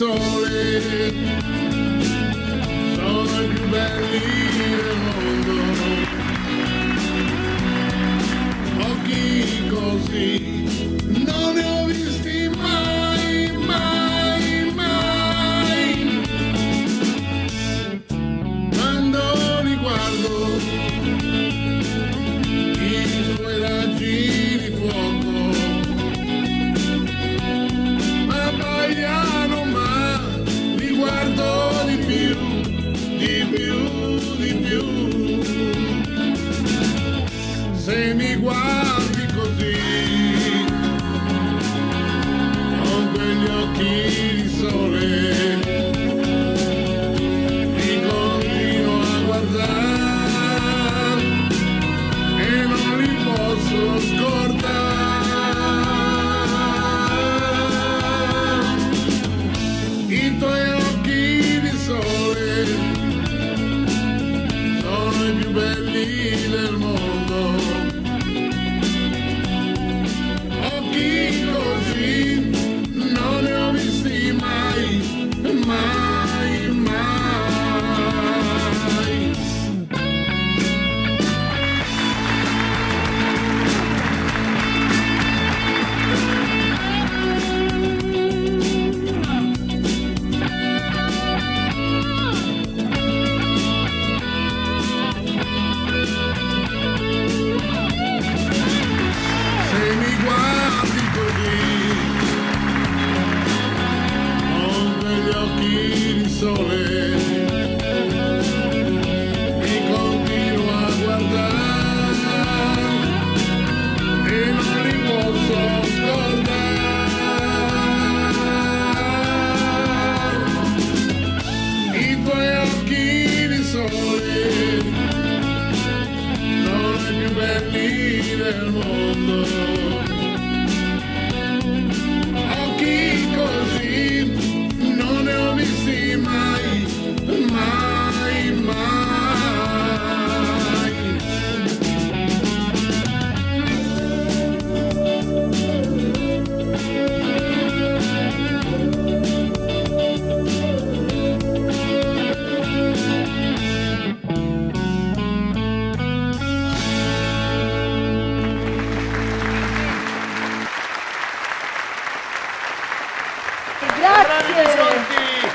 sole sono i più belli del mondo. Occhi così non ne ho visti mai, mai, mai. Quando li guardo, i suoi raggi di fuoco appaiono, ma li guardo di più, di più, di più. Se mi guardi così, con quegli occhi di sole, mi continuo a guardare e non li posso scordare. I tuoi occhi di sole sono i più belli del mondo. Occhi così non ne ho visti mai, mai, mai. Se mi guardi così, con quegli occhi di sole, mi continuo a guardare e non li posso scordare. I tuoi occhi di sole sono i più belli del mondo. Occhi così non ne ho visti mai, mai, mai. Grazie.